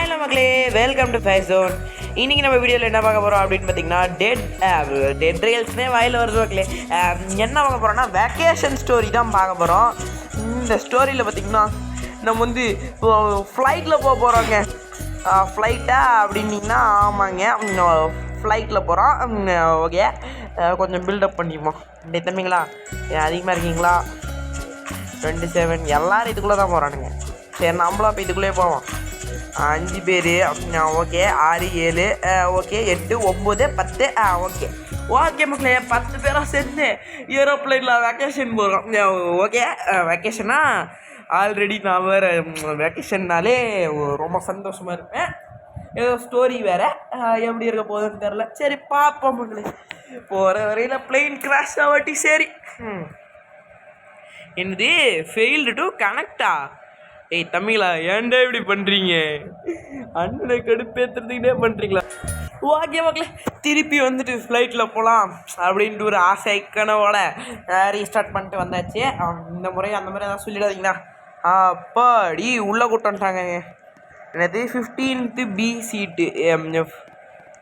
Hello மக்களே, welcome to face zone. இன்றைக்கி நம்ம வீடியோவில் என்ன பார்க்க போகிறோம் அப்படின்னு பார்த்தீங்கன்னா டெட் ரியல்ஸ்னே வாயில் வருது மக்களே. என்ன பார்க்க போகிறோம்னா வெக்கேஷன் ஸ்டோரி தான் பார்க்க போகிறோம். இந்த ஸ்டோரியில் பார்த்திங்கன்னா நம்ம வந்து ஃப்ளைட்டில் போக போகிறோங்க. ஃப்ளைட்டா அப்படின்னிங்கன்னா ஆமாங்க, ஃப்ளைட்டில் போகிறோம். ஓகே, கொஞ்சம் பில்டப் பண்ணிப்போம். டே தம்பிங்களா, அதிகமாக இருக்கீங்களா? 27 எல்லோரும் இதுக்குள்ளே தான் போகிறானுங்க. சரி, நம்மளும் அப்போ இதுக்குள்ளே போவோம். 5 பேர். ஓகே, 6 7 ஓகே 8 9 10 ஓகே ஓகே மக்களே, 10 பேராக சேர்ந்து ஏரோப்ளைனில் வெக்கேஷன் போகிறோம். ஓகே, வெக்கேஷனா ஆல்ரெடி நான் வேறு வெக்கேஷன்னாலே ரொம்ப சந்தோஷமாக இருப்பேன். ஏதோ ஸ்டோரி வேறு எப்படி இருக்க போகுதுன்னு தெரில. சரி பார்ப்போம் மக்களே. போகிற வரையில் பிளெயின் கிராஷ் ஆகாட்டி சரி. என்னது ஃபெயில்டு டு கனெக்டா? ஏய் தம்பிங்களா, ஏன்டா இப்படி பண்ணுறீங்க? அண்ணனை கடுப்பேற்றுறதுக்கிட்டே பண்ணுறீங்களா? ஓகே மக்களே, திருப்பி வந்துட்டு ஃப்ளைட்டில் போகலாம் அப்படின்ட்டு ஒரு ஆசை கனவோட ரீஸ்டார்ட் பண்ணிட்டு வந்தாச்சு. இந்த முறை அந்த மாதிரி எதாவது சொல்லிடாதீங்களா? அப்பாடி உள்ளே கூட்டான்ட்டாங்க. என்னது 15th B சீட்டு,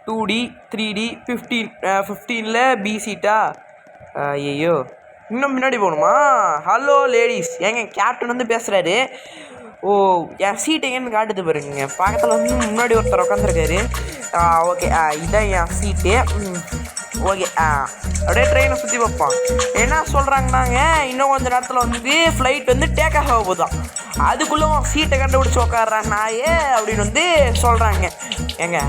2D 3D 15ல் B சீட்டா? ஐயோ, இன்னும் முன்னாடி போகணுமா? ஹலோ லேடிஸ், ஏங்க கேப்டன் வந்து பேசுகிறாரு. ஓ, என் சீட் எங்கன்னு காட்டுது பாருங்க. பக்கத்தில் வந்து முன்னாடி ஒருத்தர் உட்காந்துருக்காரு. ஓகே, இதான் என் சீட்டு. ஓகே, அப்படியே ட்ரெயினை சுற்றி பார்ப்போம். என்ன சொல்கிறாங்கன்னாங்க, இன்னும் கொஞ்சம் நேரத்தில் வந்து ஃப்ளைட் வந்து டேக் ஆஃப் ஆக போதும். அதுக்குள்ளே சீட்டை கண்டுபிடிச்சி உட்காடுறான் நாயே அப்படின்னு வந்து சொல்கிறாங்க. ஏங்க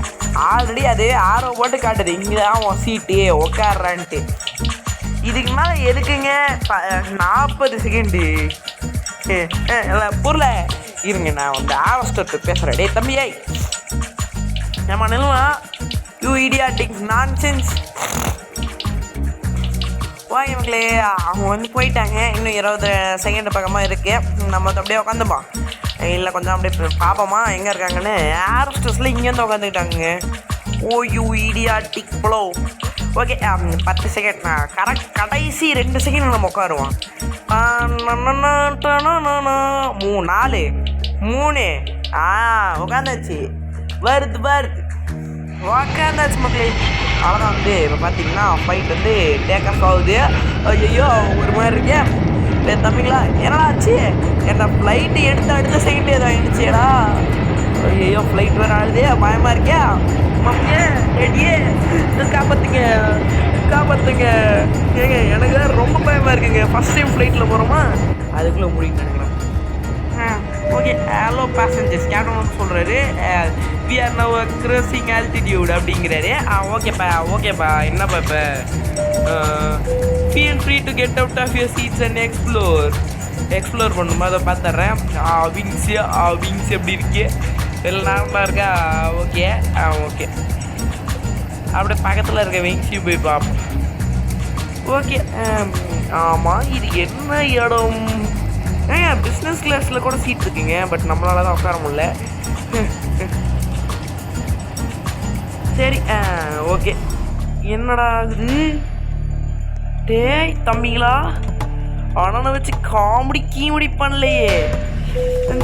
ஆல்ரெடி அது ஆரோ போட்டு காட்டுது, இங்கே தான் உன் சீட்டு உட்காடுறான்ட்டு. இதுக்கு மேலே எதுக்குங்க 40 செகண்டு பொருள இருங்க, நான் வந்து ஆவஸ்டர்ட்டு பேசுகிறேன். டே தம்பியை நம்ம நிலவா யூ இடியாட்டிக் நான்சென்ஸ். வாங்க மக்களே, அவங்க வந்து போயிட்டாங்க. இன்னும் 20 செகண்ட் பக்கமாக இருக்குது. நம்ம அப்படியே உட்காந்துப்போம். இல்லை கொஞ்சம் அப்படியே பார்ப்போமா எங்கே இருக்காங்கன்னு. ஆவஸ்டர்ஸில் இங்கேருந்து உட்காந்துக்கிட்டாங்க. Oh you idiotic fellow. Okay, 10 second கடைசி 2 செகண்ட் நம்ம உட்காருவோம். 4 3 உட்காந்தாச்சு. வருது உட்காந்தாச்சு மக்களே. அவ்வளோதான். வந்து இப்போ பார்த்தீங்கன்னா ஃபைட் வந்து டேக் ஆஃப் ஆகுது. ஐயோ ஒரு மாதிரி இருக்கே. தம்பிங்களா, என்னடா ஆச்சு? என்ன ஃப்ளைட்டு எடுத்து அடுத்த செகண்ட் ஏதோ ஆயிடுச்சேடா. ஐயோ ஃப்ளைட் வேறு ஆகுது, பயமாக இருக்கே. மம்மியே ரெடியே காப்பாற்றுங்க. ஏங்க எனக்கு ரொம்ப பயமாக இருக்குங்க. ஃபஸ்ட் டைம் ஃப்ளைட்டில் போகிறோமா, அதுக்குள்ளே முடியும்னு நினைக்கிறேன். ஓகே, ஹலோ பேசஞ்சர்ஸ், கேப்டன் வந்து சொல்கிறாரு we are now cruising altitude அப்படிங்கிறாரு. ஓகேப்பா என்னப்பா இப்போ feel free to get out of your seats and explore பண்ணுமா? அதை பார்த்துட்றேன். விங்ஸ் எப்படி இருக்கு? எல்லாம் நார்மலாக இருக்கா? ஓகே அப்படியே பக்கத்தில் இருக்க விங்ஸையும் போய் பார்ப்போம். ஓகே, ஆமாம், இது என்ன இடம்? பிஸ்னஸ் கிளாஸில் கூட சீட் இருக்குங்க, பட் நம்மளால தான் உட்கார முடியல. சரி, ஓகே. என்னடா ஆகுது? டேய் தம்பிங்களா, அண்ணனை வச்சு காமெடி பண்ணலையே.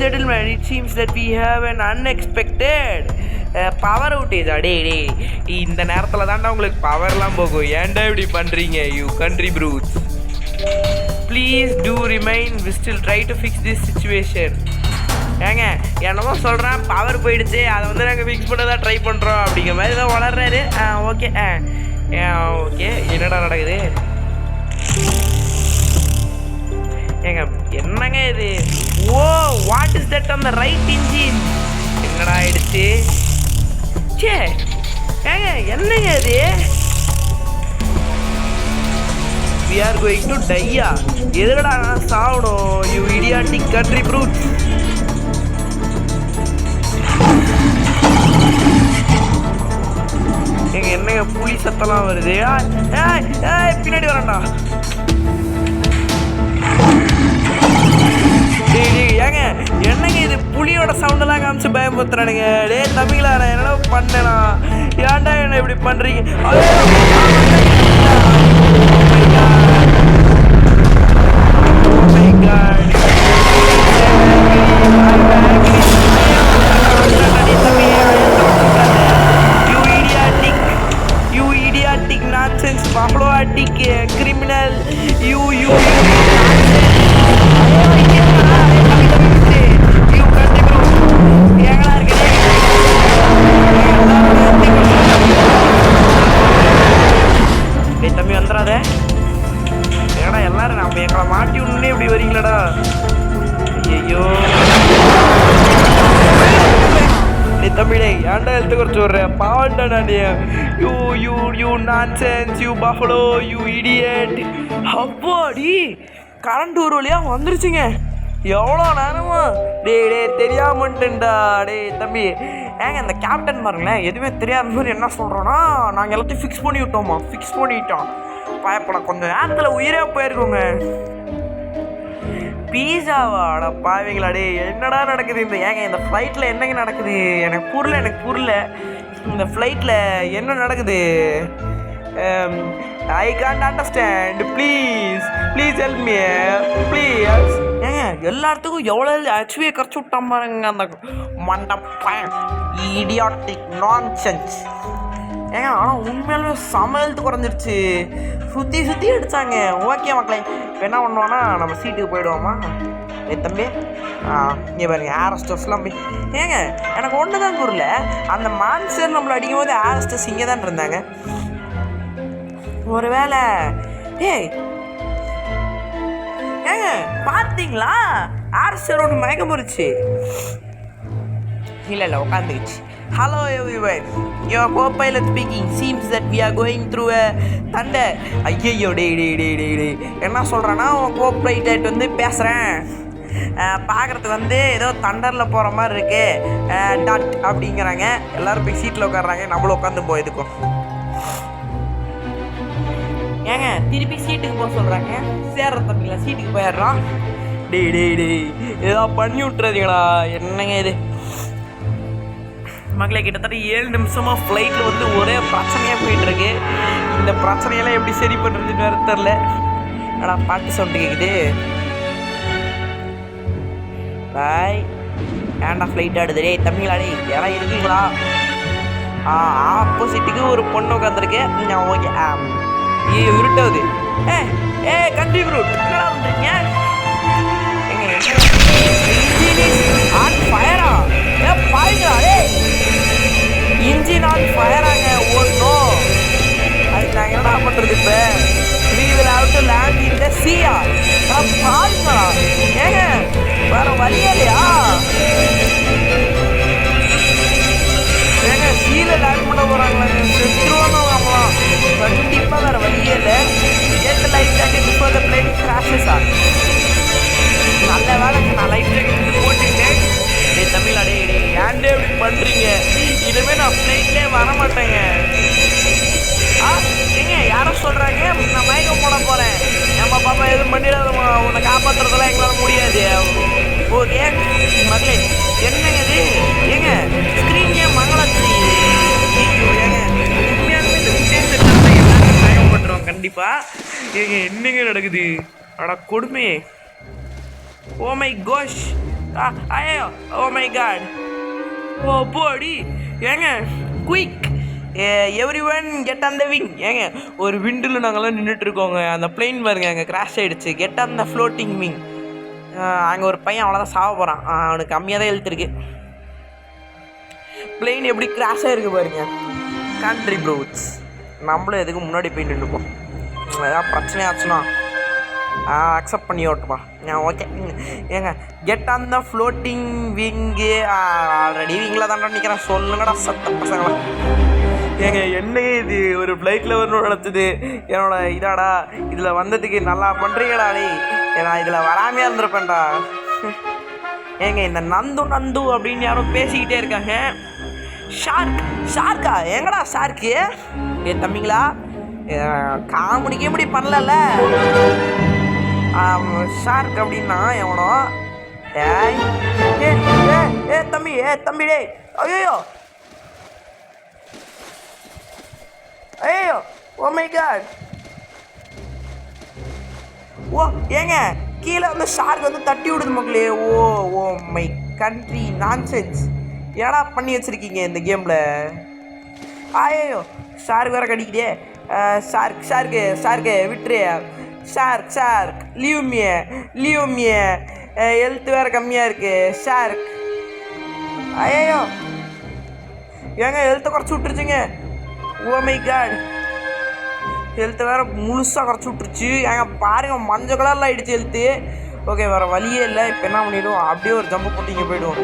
Gentlemen, it seems that we have an unexpected power outage. டே இந்த நேரத்தில் தாண்டா உங்களுக்கு பவர்லாம் போகும். ஏன்டா இப்படி பண்ணுறீங்க you country brutes? Please do remain, we still try to fix this situation. ஏங்க என்னமோ சொல்கிறேன், பவர் போயிடுச்சு, அதை வந்து நாங்கள் ஃபிக்ஸ் பண்ண தான் ட்ரை பண்ணுறோம் அப்படிங்கிற மாதிரி தான் வளர்றாரு. ஓகே ஓகே, என்னடா நடக்குது? ஏங்க என்னங்க இது? Oh, what is that on the right engine? என்னடா ஆயிடுச்சு? சே ஏங்க என்னங்க இது? we are going to die. எதுடா சாவணும் யூ இடியாட்டிக் கண்ட்ரி ப்ரூட்? ஏங்க என்னங்க புலி சத்தம்லாம் வருது? பின்னாடி வரேன்டா. ஏங்க என்னங்க இது? புலியோட சவுண்டெல்லாம் காமிச்சு பயமுறுத்துறானுங்க. டே தம்பிங்களா, நான் என்னடா பண்ணேனா? ஏன்டா என்ன இப்படி பண்ணுறீங்க? Oh my god. தம்பிடே ஏன்டா எழுத்து குறைச்சி விட்றேன் பாவண்டா நான் you you you nonsense you buffalo you idiot. அப்பாடி கரண்ட் ஒரு வழியாக வந்துருச்சுங்க. எவ்வளோ நேரமா டே தெரியாமட்டேன்டா. டே தம்பி ஏங்க இந்த கேப்டன் பாருங்களேன் எதுவுமே தெரியாத மாதிரி என்ன சொல்கிறோன்னா நாங்கள் எல்லாத்தையும் ஃபிக்ஸ் பண்ணி விட்டோம்மா. ஃபிக்ஸ் பண்ணிவிட்டோம் பயப்பட கொஞ்சம் நேரத்தில் உயிரே போயிருக்கோங்க. பீஸாவாடா பாவீங்களாடே என்னடா நடக்குது இந்த ஏங்க இந்த ஃப்ளைட்டில் என்னங்க நடக்குது எனக்கு புரியல. இந்த ஃப்ளைட்டில் என்ன நடக்குது? I can't understand. Please help me please. ஏங்க எல்லாத்துக்கும் எவ்வளோ ஹெச்பியை கரைச்சி விட்டான் பாருங்க அந்த மண்டப்பன் இடியாட்டிக் நான்சென்ஸ். ஏங்க ஆனால் உண்மையாலுமே செம ஹெல்த் குறைஞ்சிருச்சு. சுற்றி அடித்தாங்க. ஓகே மக்களே இப்போ என்ன பண்ணுவோன்னா நம்ம சீட்டுக்கு போயிடுவோமா? தம்பி இங்கே பாருங்க ஏரோஸ்டர்ஸ்லாம் போய் ஏங்க எனக்கு ஒன்று தான் புரியல. அந்த மான்சர் நம்மளை அடிக்கும் போது ஏரோஸ்டர்ஸ் இங்கே தான் இருந்தாங்க. ஒரு வேளை ஏங்க பார்த்தீங்களா ஏரோஸ்டர் ஒன்று மயக்கம் போச்சு. இல்லை உட்காந்துக்குச்சு. Hello everyone, your co-pilot speaking. Seems that we are going through a thunder. ஐயோ டே என்ன சொல்கிறேன்னா உன் co-pilot வந்து பேசுகிறேன் பார்க்குறதுக்கு ஏதோ தண்டரில் போகிற மாதிரி இருக்குது டாட் அப்படிங்கிறாங்க. எல்லோரும் போய் சீட்டில் உட்காடுறாங்க. நம்மளும் உட்காந்து போயிருக்கோம். ஏங்க திருப்பி சீட்டுக்கு போக சொல்கிறாங்க. சேர்ற தம்பிங்களா சீட்டுக்கு போயிடுறோம். டே ஏதோ பண்ணி விட்டுறாதீங்களா என்னங்க இது மக்களை. கிட்டத்தட்ட 7 நிமிஷமாக ஃப்ளைட்டில் ஒரே பிரச்சனையாக போயிட்டுருக்கு. இந்த பிரச்சனையெல்லாம் எப்படி சரி பண்ணுறதுன்னு வேறு தெரில. ஆனால் பாட்டு சவுண்டு கேட்குது. பாய் ஏன்டா ஃப்ளைட் ஆடுது? தமிழாடே யாராவது இருக்கீங்களா? ஆப்போசிட்டுக்கு ஒரு பொண்ணு உட்காந்துருக்கு. ஓகே இருட்டாவது. கண்ட்ரி ப்ரூட் என்னடா பண்ணுறீங்க? இன்ஜின் ஆன் ஃபயராங்க. ஓடணும் அதுக்கு நாங்கள் என்னடா பண்ணுறது? இப்போ we will have to land in the sea. பாருங்களா ஏங்க வேற வழியே இல்லையா? ஏங்க சீல லேண்ட் பண்ண போகிறாங்களாங்க. செத்துருவாங்க வாங்கலாம் கண்டிப்பாக. வேறு வழியே இல்லை. கேட்டு life jacket before the plane கிராஷஸா? நல்ல வேலைங்க நான் லைஃப் ஜாக்கெட் போட்டுக்கிட்டேன். தமிழாடே ஏன்டே இப்படி பண்ணுறீங்க? இனிமேல் நான் ஃப்ளைட்லேயே வரமாட்டேங்க. ஏங்க யாரும் சொல்கிறாங்க நான் மயக்கம் போட போகிறேன். நம்ம பாப்பா எதுவும் பண்ணிடாதம்மா. உன்னை காப்பாற்றுறதெல்லாம் எங்களால் முடியாது. ஓகே மக்களே என்னங்க இது? ஏங்க ஸ்க்ரீன் ஏன் மங்களாச்சு? ஏங்க உண்மையாலுமே இந்த விசேஷத்தை எல்லாரும் மயக்கப்பட்டுருவோம் கண்டிப்பாக. ஏங்க என்னங்க நடக்குது? அடா கொடுமை. ஓ மை கோஷ் ஐயோ ஓ மை காட். ஓ போடி. ஏங்க quick every one get on the wing. ஏங்க ஒரு விண்டில் நாங்கள்லாம் நின்றுட்டுருக்கோங்க. அந்த பிளெயின் பாருங்க அங்கே கிராஷ் ஆகிடுச்சு. Get on the floating wing. அங்கே ஒரு பையன் அவ்வளோதான் சாவ போகிறான். அவனுக்கு கம்மியாக தான் எழுத்துருக்கு. பிளெயின் எப்படி கிராஷ் ஆகிருக்கு பாருங்க. கண்ட்ரி ப்ரூட்ஸ் நம்மளும் எதுக்கு முன்னாடி போயிட்டு இருப்போம். ஏதாவது பிரச்சனை ஆச்சுன்னா அக்செப்ட் பண்ணி ஓட்டுப்பா. ஓகே ஏங்க get on the floating wing. Already விங்கில் தாண்டா நிற்கிறேன். சொல்லுங்கடா சத்த பசங்களா. ஏங்க என்னங்க இது ஒரு ஃப்ளைட்டில் வரணும் நடத்துது என்னோட இதாடா. இதில் வந்ததுக்கு நல்லா பண்ணுறீங்கடா. நான் இதில் வராமையாக இருந்திருப்பேன்டா. ஏங்க இந்த நந்து அப்படின்னு யாரும் பேசிக்கிட்டே இருக்காங்க. ஷார்க்கா? எங்கடா ஷார்க்கு? தம்பிங்களா காமெடி பண்ணல. ஷார்க் அப்படின்னா எவனோ தம்பி டே ஐயோ ஓ மை காட். ஓ ஏங்க கீழே ஷார்க் தட்டி விடுது மக்களே. Oh my country nonsense. ஏடா பண்ணி வச்சுருக்கீங்க இந்த கேமில்? ஐயோ ஷார்க் வேறு கடிக்குதே. ஷார்க்கு விட்டுரு. ஷார்க் லீவ்மியே ஹெல்த் வேறு கம்மியாக இருக்குது. ஷார்க் ஐயோ ஏங்க ஹெல்த்தை குறைச்சி விட்டுருச்சுங்க. ஓ மை காட் ஹெல்த்தை வேறு முழுசாக குறைச்சி விட்டுருச்சு. ஏங்க பாருங்கள் மஞ்சள் கலரில் ஆகிடுச்சு ஹெல்த்து. ஓகே வேறு வழியே இல்லை. இப்போ என்ன பண்ணிவிடுவோம்? அப்படியே ஒரு ஜம்பு போட்டு இங்கே போய்டுவோம்.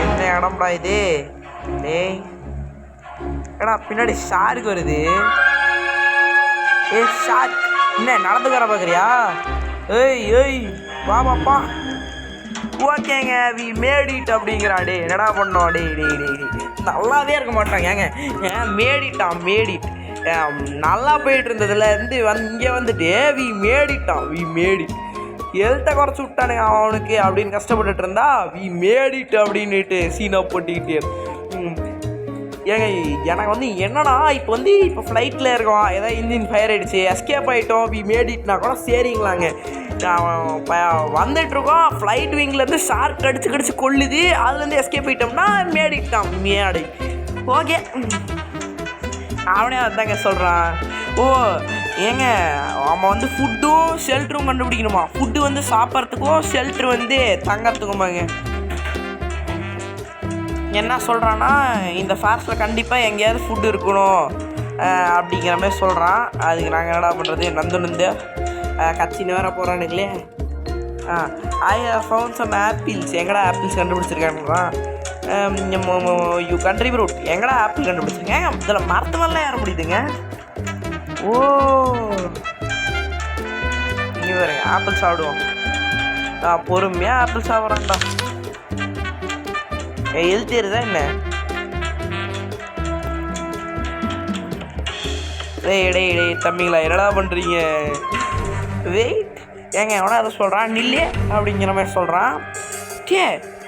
என்ன இடம் இடம்டா இது. டேய் ஏடா பின்னாடி ஷார்க் வருது. ஷார்க் என்ன நடந்துக்கிற பார்க்குறியா? ஏய் ஏய் வா பாப்பா. ஓகேங்க வி மேட் இட் அப்படிங்கிறா. டே என்னடா பண்ணோம்? டே டே டே நல்லாவே இருக்க மாட்டாங்க. ஏன் மேடிட்டான் மேடிட் நல்லா போயிட்டு இருந்ததுல இருந்து இங்கே வந்துட்டு வி மேடிட் ஹெல்த்தை குறைச்சி விட்டானுங்க அவனுக்கு அப்படின்னு கஷ்டப்பட்டுட்டு இருந்தா வி மேடிட் அப்படின்னுட்டு சீனை போட்டிக்கிட்டே. ஏங்க எனக்கு வந்து என்னன்னா இப்போ ஃப்ளைட்டில் இருக்கோம், ஏதாவது இன்ஜின் ஃபயர் ஆகிடுச்சு, எஸ்கேப் ஆகிட்டோம், வி மேடிட்னா கூட சரிங்களாங்க. வந்துட்டுருக்கோம் ஃப்ளைட் விங்லேருந்து ஷார்க் கடிச்சு கொள்ளுது, அதுலேருந்து எஸ்கேப் ஆகிட்டோம்னா மேடிட்டான் மேடை. ஓகே அவனே அதுதாங்க சொல்கிறான். ஓ ஏங்க அவன் வந்து ஃபுட்டும் ஷெல்டரும் கண்டுபிடிக்கணுமா? ஃபுட்டு வந்து சாப்பிட்றதுக்கும் ஷெல்ட்ரு வந்து தங்கறதுக்குமாங்க. என்ன சொல்கிறான்னா இந்த ஃபாரஸ்ட்டில் கண்டிப்பாக எங்கேயாவது ஃபுட்டு இருக்கணும் அப்படிங்கிற மாதிரி சொல்கிறான். அதுக்கு நாங்கள் என்னடா பண்ணுறது? நந்து கட்சின்னு வேற போகிறானுங்களே. I found some apples. எங்கடா ஆப்பிள்ஸ் கண்டுபிடிச்சிருக்காங்களாம்? You contribute. எங்கடா ஆப்பிள் கண்டுபிடிச்சிருக்கேன்? இதில் மரத்து மேலாம் ஏற முடியுதுங்க. ஓ இங்கே பாருங்க ஆப்பிள் சாப்பிடுவோம். பொறுமையாக ஆப்பிள் சாப்பிட்றான்டா. எழுத்திடுதா என்ன? டேய் தம்பிங்களா என்னடா பண்ணுறீங்க? வெயிட் ஏங்க எவனா அதை சொல்கிறான் நில்லே அப்படிங்கிற மாதிரி சொல்கிறான்.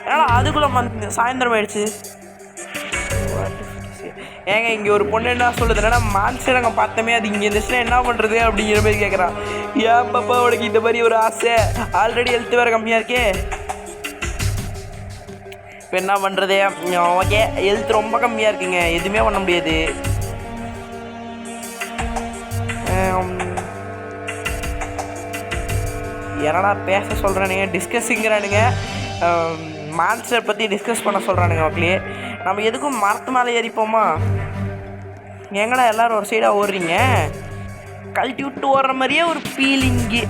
ஏன்னா அதுக்குள்ளே சாயந்தரம் ஆயிடுச்சு. ஏங்க இங்கே ஒரு பொண்ணு என்ன சொல்லுது, என்னன்னா மான்ஸ்டர் நாங்கள் பார்த்தோமே அது இங்கே இருந்துச்சுன்னா என்ன பண்ணுறது அப்படிங்கிற மாதிரி கேட்குறான். ஏன் பாப்பா அவனுக்கு இந்த மாதிரி ஒரு ஆசை? ஆல்ரெடி ஹெல்த் வேறு கம்மியாக இருக்கே. இப்போ என்ன பண்ணுறது? ஓகே ஹெல்த் ரொம்ப கம்மியாக இருக்குங்க, எதுவுமே பண்ண முடியாது. என்னடா பேச சொல்கிறானுங்க, டிஸ்கஸிங்கிறானுங்க, மான்ஸ்டர் பற்றி டிஸ்கஸ் பண்ண சொல்கிறானுங்க. ஓகே நம்ம எதுக்கும் மரத்து மேலே ஏறிப்போமா? எங்கடா எல்லோரும் ஒரு சைடாக ஓடுறீங்க? கழட்டி விட்டு ஓடுற மாதிரியே ஒரு feeling.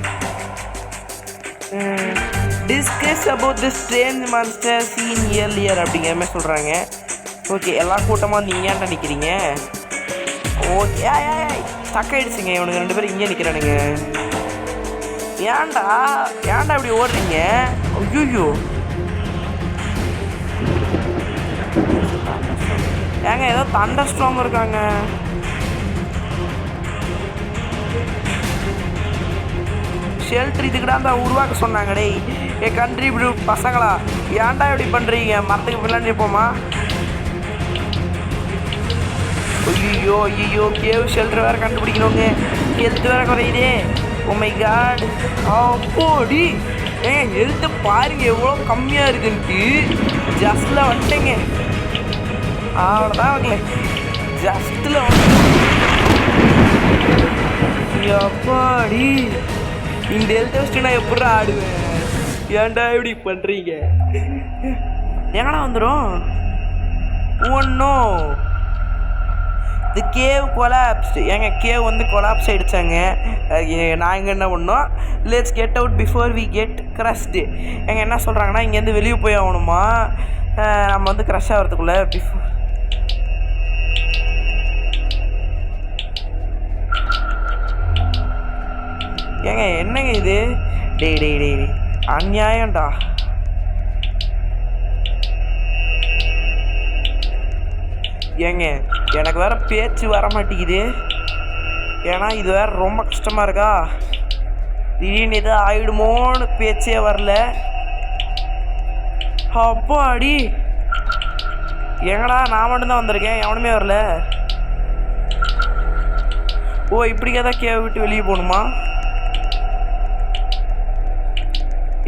Discuss about the strange monster seen earlier அப்படிங்கிற மாதிரி சொல்கிறாங்க. ஓகே எல்லா கூட்டமாக வந்து இங்கே நினைக்கிறீங்க. ஓகே தக்காயிடுச்சுங்க இவனுங்க 2 பேரும் இங்கே நிற்கிறானுங்க. ஏன்டா இப்படி ஓடுறீங்க? ஐயோ ஏங்க ஏதோ தண்டர் ஸ்ட்ராங் இருக்காங்க. ஷெல்டர் இதுக்கிட்ட தான் உருவாக்க சொன்னாங்க. டேய் கண்ட்ரிபியூட் பசங்களா ஏன்டா இப்படி பண்ணுறீங்க? மரத்துக்கு பின்னாடி போமா? ஐயோ கேவ் ஷெல்டர் வேறு கண்டுபிடிக்கணுங்க, ஹெல்த் வேறு குறையுதே. ஓ மை காட் அப்போடி ஏங்க ஹெல்த்து பாருங்க எவ்வளோ கம்மியாக இருக்குன்ட்டு. ஜஸ்ட்டில் வந்துட்டேங்க, அவ்வளோதான் வரல, ஜஸ்ட்டில் எப்பாடி இந்த ஹெல்த் வச்சுட்டு நான் எப்படி ஆடுவேன்? ஏன்டா இப்படி பண்ணுறீங்க? எங்கடா வந்துடும் ஒன்றும் தி கேவ் கொலாப்ஸ். ஏங்க கேவ் வந்து கொலாப்ஸ் ஆகிடுச்சாங்க. நாங்கள் என்ன பண்ணோம்? Let's get out before we get crushed. எங்க என்ன சொல்கிறாங்கன்னா இங்கேருந்து வெளியே போய் ஆகணுமா நம்ம வந்து க்ரஷ் ஆகிறதுக்குள்ளே. பிஃபோர் ஏங்க என்னங்க இது? டேய் அநியாயம்டா. ஏங்க எனக்கு வேறு பேச்சு வர மாட்டேங்குது, ஏன்னா இது வேறு ரொம்ப கஷ்டமாக இருக்கா. திடீர்னு எது ஆகிடுமோன்னு பேச்சே வரல. அப்போ அடி எங்கடா நான் மட்டும்தான் வந்திருக்கேன், எவனுமே வரல. ஓ இப்படிக்கே தான் கேவ் விட்டு வெளியே போகணுமா?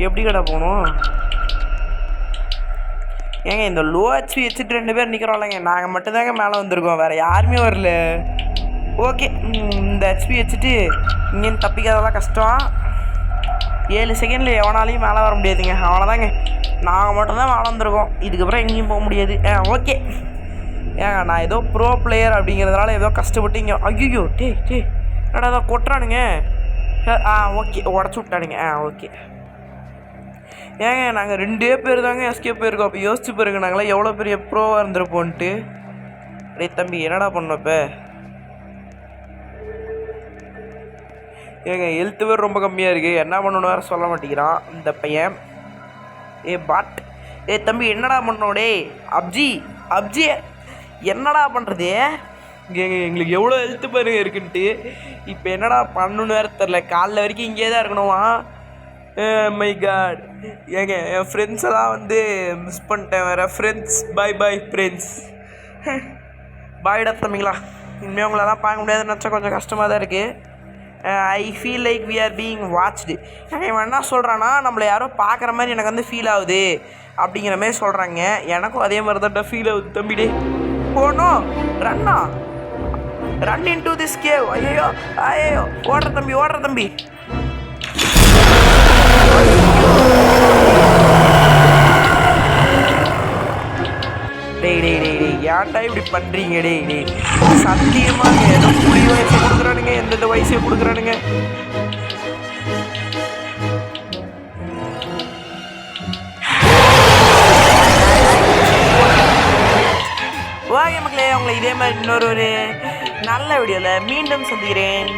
எப்படி கடை போகணும்? ஏங்க இந்த லோ ஹெச்பி வச்சுட்டு 2 பேர் நிற்கிறோம்லங்க, நாங்கள் மட்டும்தாங்க மேலே வந்திருக்கோம், வேறு யாருமே வரல. ஓகே இந்த ஹெச்பி வச்சுட்டு இங்கேருந்து தப்பிக்காதெல்லாம் கஷ்டம். 7 செகண்டில் எவனாலையும் மேலே வர முடியாதுங்க, அவ்வளோதாங்க. நாங்கள் மட்டும்தான் மேலே வந்திருக்கோம், இதுக்கப்புறம் எங்கேயும் போக முடியாது. ஓகே ஏங்க நான் ஏதோ ப்ரோ பிளேயர் அப்படிங்கிறதுனால ஏதோ கஷ்டப்பட்டு இங்கே. ஐயோ டேய் என்னடா ஏதோ கொட்டுறானுங்க. ஓகே உடச்சி விட்டானுங்க. ஓகே ஏங்க நாங்கள் 2 பேர் தாங்க எஸ்கேப் போயிருக்கோம். அப்போ யோசிச்சு பாருங்க நாங்களாம் எவ்வளோ பெரிய ப்ரோவாக இருந்திருப்போன்ட்டு. டே தம்பி என்னடா பண்ணோம் இப்போ? ஏங்க ஹெல்த்து வேறு ரொம்ப கம்மியாக இருக்குது, என்ன பண்ணணும் வேறு சொல்ல மாட்டேங்கிறான் இந்த பையன். பாட் தம்பி என்னடா பண்ணோம்? டே அப்ஜி என்னடா பண்ணுறது? எங்களுக்கு எவ்வளோ ஹெல்த்து பாருங்க இருக்குன்ட்டு. இப்போ என்னடா பண்ணணுன்னு வேறு தெரில. காலைல வரைக்கும் இங்கே தான் இருக்கணுமா? My god. ஏங்க என் ஃப்ரெண்ட்ஸெல்லாம் வந்து மிஸ் பண்ணிட்டேன் வேறு. Friends bye friends. பாய்டா தம்பிங்களா. இனிமேல் உங்களெல்லாம் பார்க்க முடியாதுன்னு நினச்சா கொஞ்சம் கஷ்டமாக தான் இருக்குது. I feel like we are being watched. இவன் என்ன சொல்கிறான்னா நம்மளை யாரோ பார்க்குற மாதிரி எனக்கு வந்து ஃபீல் ஆகுது அப்படிங்கிற மாதிரி சொல்கிறாங்க. எனக்கும் அதே மாதிரி தான் ஃபீல் ஆகுது தம்பிடே. போனோம் ரன் இன்டு திஸ் கேவ். ஐயோ ஓடுற தம்பி. டேய் ஏன்டா இப்படி பண்ணுறீங்க? டேய் சத்தியமாக ஏதோ புளி வயசை கொடுக்குறானுங்க, எந்தெந்த வயசை கொடுக்குறானுங்க. ஓகே மக்களே, உங்களை இதே மாதிரி இன்னொரு நல்ல வீடியோவில் மீண்டும் சந்திக்கிறேன்.